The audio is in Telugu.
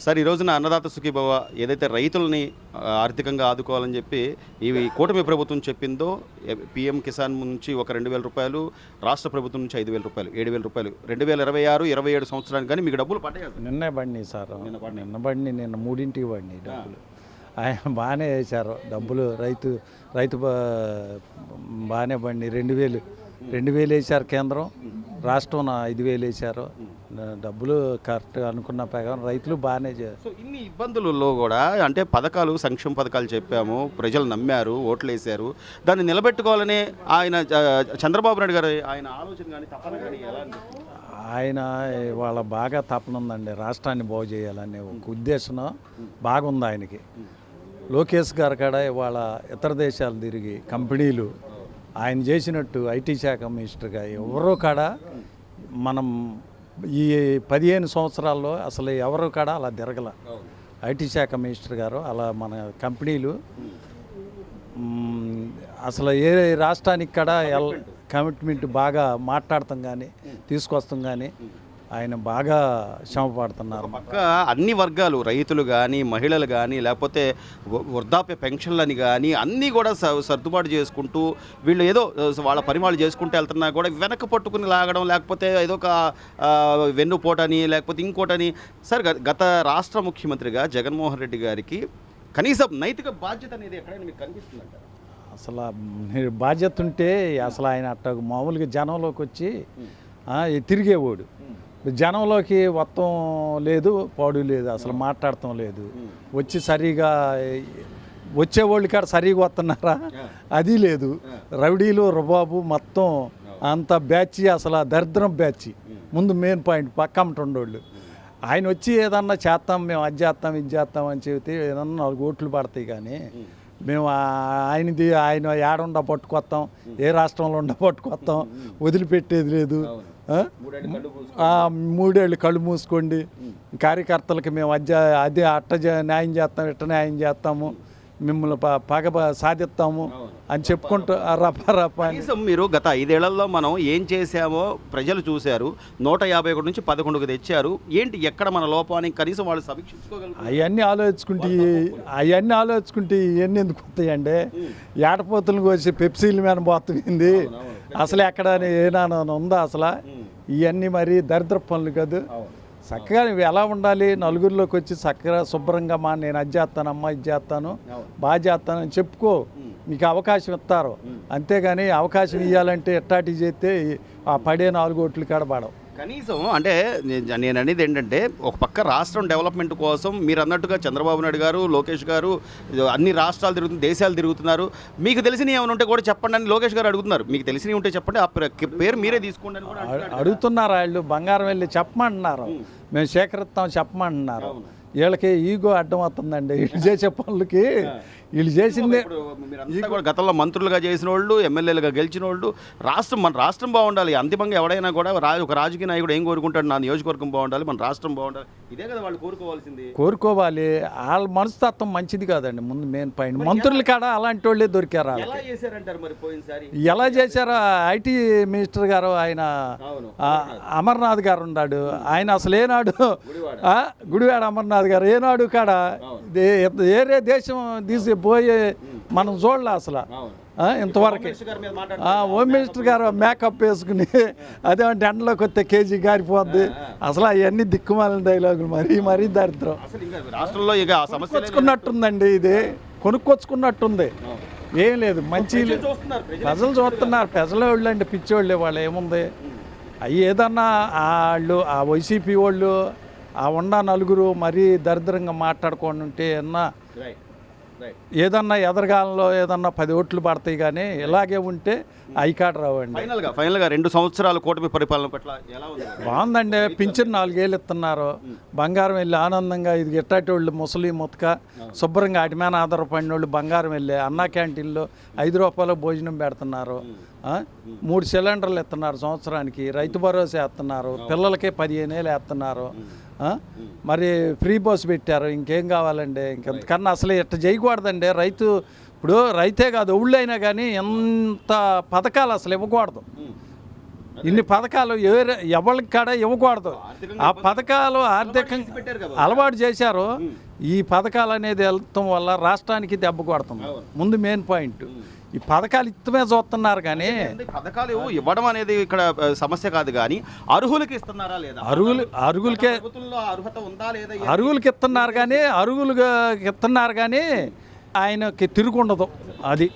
సార్ ఈ రోజున అన్నదాత సుఖీభవ ఏదైతే రైతులని ఆర్థికంగా ఆదుకోవాలని చెప్పి ఇవి కూటమి ప్రభుత్వం చెప్పిందో పీఎం కిసాన్ నుంచి ఒక 2,000 రూపాయలు, రాష్ట్ర ప్రభుత్వం నుంచి 5,000 రూపాయలు, 7,000 రూపాయలు 2026-27 సంవత్సరానికి కానీ మీకు డబ్బులు పడ్డాయి. నిన్నే పడినాయి సార్, నిన్న 3ంటికి పడినాయి డబ్బులు. ఆయన బాగానే వేశారు డబ్బులు. రైతు బాగానే పడినాయి. 2,000 వేశారు కేంద్రం, రాష్ట్రం 5,000 వేశారు. డబ్బులు కరెక్ట్ అనుకున్న ప్రకారం రైతులు బాగానే సో ఇన్ని ఇబ్బందులలో కూడా అంటే పథకాలు, సంక్షేమ పథకాలు చెప్పాము, ప్రజలు నమ్మారు, ఓట్లు వేశారు. దాన్ని నిలబెట్టుకోవాలని ఆయన చంద్రబాబు నాయుడు గారు ఆయన ఆలోచన కానీ తపన కానీ ఎలా? ఆయన వాళ్ళ బాగా తపన ఉందండి, రాష్ట్రాన్ని బాగు చేయాలనే ఒక ఉద్దేశం బాగుంది ఆయనకి. లోకేష్ గారు కాడ వాళ్ళ ఇతర దేశాలు తిరిగి కంపెనీలు ఆయన చేసినట్టు ఐటీ శాఖ మినిస్టర్గా ఎవరో కాడ మనం ఈ 15 సంవత్సరాల్లో అసలు ఎవరు కాడ అలా తిరగల. ఐటీ శాఖ మినిస్టర్ గారు అలా మన కంపెనీలు అసలు ఏ రాష్ట్రానికి కాడ కమిట్మెంట్ బాగా మాట్లాడతాం కానీ తీసుకొస్తాం కానీ ఆయన బాగా శ్రమ పడుతున్నారు. పక్క అన్ని వర్గాలు, రైతులు కానీ, మహిళలు కానీ, లేకపోతే వృద్ధాప్య పెన్షన్లని కానీ అన్నీ కూడా సర్దుబాటు చేసుకుంటూ వీళ్ళు ఏదో వాళ్ళ పని వాళ్ళు చేసుకుంటూ వెళ్తున్నా కూడా వెనక్కి పట్టుకుని లాగడం, లేకపోతే ఏదో ఒక వెన్నుపోటని లేకపోతే ఇంకోటని. సార్ గత రాష్ట్ర ముఖ్యమంత్రిగా జగన్మోహన్ రెడ్డి గారికి కనీసం నైతిక బాధ్యత అనేది ఎక్కడైనా మీకు కనిపిస్తుందంట? అసలు బాధ్యత ఉంటే అసలు ఆయన అట్ట మామూలుగా జనంలోకి వచ్చి తిరిగేవాడు. జనంలోకి వత్తం లేదు, పాడు లేదు, అసలు మాట్లాడటం లేదు. వచ్చి సరిగా వచ్చేవాళ్ళు కాడ సరిగా వస్తున్నారా అది లేదు. రౌడీలు రుబాబు మొత్తం అంత బ్యాచ్, అసలు దరిద్రం బ్యాచ్. ముందు మెయిన్ పాయింట్ పక్కమ్మట ఉండేవాళ్ళు. ఆయన వచ్చి ఏదన్నా చేస్తాం, మేము అది చేస్తాం ఇది చేస్తాం అని చెబితే ఏదన్నా 4 ఓట్లు పడతాయి. కానీ మేము ఆయన ఏడుండ పట్టుకొస్తాం, ఏ రాష్ట్రంలో ఉండ పట్టుకొస్తాం, వదిలిపెట్టేది లేదు. 3 ఏళ్ళు కళ్ళు మూసుకోండి, కార్యకర్తలకి మేము అదే అట్ట న్యాయం చేస్తాం, ఇట్ట న్యాయం చేస్తాము, మిమ్మల్ని పగ సాధిస్తాము అని చెప్పుకుంటూ కనీసం మీరు గత 5 ఏళ్లలో మనం ఏం చేశామో ప్రజలు చూశారు. 151 నుంచి 11కు తెచ్చారు. ఏంటి ఎక్కడ మన లోపానికి కనీసం వాళ్ళు సమీక్షించుకోగలరు? అవన్నీ ఆలోచించుకుంటే ఇవన్నీ ఎందుకు వస్తాయండి? ఏటపోతులను కోసి పెప్సీల మీద పోతుంది. అసలు ఎక్కడ ఏనానా ఉందా? అసలు ఇవన్నీ మరి దరిద్ర పనులు కాదు. చక్కగా నువ్వు ఎలా ఉండాలి, నలుగురిలోకి వచ్చి చక్కగా శుభ్రంగా నేను అది చేస్తానమ్మా, ఇది చేస్తాను, బాగా చేస్తానని చెప్పుకో. మీకు అవకాశం ఇస్తారు. అంతేగాని అవకాశం ఇవ్వాలంటే ఎట్టాటి చేస్తే ఆ పడే 4 ఓట్లు కాడ పడవు. కనీసం అంటే నేను అనేది ఏంటంటే, ఒక పక్క రాష్ట్రం డెవలప్మెంట్ కోసం మీరు అన్నట్టుగా చంద్రబాబు నాయుడు గారు, లోకేష్ గారు అన్ని రాష్ట్రాలు తిరుగుతున్నారు, దేశాలు తిరుగుతున్నారు. మీకు తెలిసినవి ఏమైనా ఉంటే కూడా చెప్పండి అని లోకేష్ గారు అడుగుతున్నారు. మీకు తెలిసినవి ఉంటే చెప్పండి, ఆ పేరు మీరే తీసుకోండి అని కూడా అడుగుతున్నారు. వాళ్ళు బంగారం వెళ్ళి చెప్పమంటున్నారు, మేము సేకరిస్తాం చెప్పమంటున్నారు. వీళ్ళకి ఈగో అడ్డం అవుతుందండి. వీళ్ళు చేసే పనులకి. వీళ్ళు చేసిందే కూడా గతంలో మంత్రులుగా చేసిన వాళ్ళు, ఎమ్మెల్యేలుగా గెలిచిన వాళ్ళు. మన రాష్ట్రం బాగుండాలి. అంతిమంగా ఎవడైనా కూడా ఒక రాజకీయ నాయకుడు ఏం కోరుకుంటాడు? నా నియోజకవర్గం బాగుండాలి, మన రాష్ట్రం బాగుండాలి. ఇదే కదా వాళ్ళు కోరుకోవాలి. వాళ్ళ మనస్తత్వం మంచిది కాదండి. ముందు మెయిన్ పాయింట్ మంత్రులు కాడ అలాంటి వాళ్ళే దొరికారు. ఎలా చేశారో ఐటీ మినిస్టర్ గారు ఆయన అమర్నాథ్ గారు ఉన్నాడు. ఆయన అసలు ఏనాడు గుడివాడ అమర్నాథ్ గారు ఏనాడు కాడ వేరే దేశం తీసిపోయి మనం చూడలే అసలు ఇంతవరకు. హోమ్ మినిస్టర్ గారు మేకప్ వేసుకుని అదేమంటే ఎండలోకి వస్తే కేజీ గారిపోద్ది. అసలు అవన్నీ దిక్కుమాలిన డైలాగులు. మరీ దరిద్రం. కొనుక్కొచ్చుకున్నట్టుందండి, ఇది కొనుక్కొచ్చుకున్నట్టుంది. ఏం లేదు, మంచి ప్రజలు చూస్తున్నారు. ప్రజల వాళ్ళు అంటే పిచ్చోళ్ళే. వాళ్ళు ఏముంది, అవి ఏదన్నా వాళ్ళు ఆ వైసీపీ వాళ్ళు ఉన్న నలుగురు మరీ దరిద్రంగా మాట్లాడుకోండి ఉంటే ఏదన్నా ఎదరగాలంలో ఏదన్నా 10 ఓట్లు పడతాయి. కానీ ఇలాగే ఉంటే ఐకార్డు రావండి. ఫైనల్గా 2 సంవత్సరాల కూటమి పరిపాలన పట్ల ఎలా ఉంది? బాగుందండి. పింఛన్ 4 ఏళ్ళు ఇస్తున్నారు. బంగారం వెళ్ళి ఆనందంగా ఇది గిట్టాటి వాళ్ళు ముసలి ముతక శుభ్రంగా వాటి మీద ఆధారపడిన వాళ్ళు బంగారం వెళ్ళి అన్నా క్యాంటీన్లో 5 రూపాయలు భోజనం పెడుతున్నారు. 3 సిలిండర్లు ఇస్తున్నారు సంవత్సరానికి. రైతు భరోసా వేస్తున్నారు. పిల్లలకే 15 ఏళ్ళు వేస్తున్నారు. మరి ఫ్రీ బస్ పెట్టారు. ఇంకేం కావాలండి? ఇంకెంతకన్నా అసలు ఇట్లా చేయకూడదండి. ఇప్పుడు రైతే కాదు ఊళ్ళో అయినా కానీ ఎంత పథకాలు అసలు ఇవ్వకూడదు. ఇన్ని పథకాలు ఎవరికి కాడ ఇవ్వకూడదు. ఆ పథకాలు ఆర్థికంగా అలవాటు చేశారు. ఈ పథకాలు అనేది వెళ్తాం వల్ల రాష్ట్రానికి దెబ్బ కొడుతుంది. ముందు మెయిన్ పాయింట్ ఈ పథకాలు ఇత్తమే చూస్తున్నారు కానీ పథకాలు ఇవ్వడం అనేది ఇక్కడ సమస్య కాదు, కానీ అర్హులకి ఇస్తున్నారా లేదా, అరుగులకే అర్హత ఉందా లేదా, అరుగులకి ఇస్తున్నారు కానీ ఆయనకి తిరుగుండదు. అది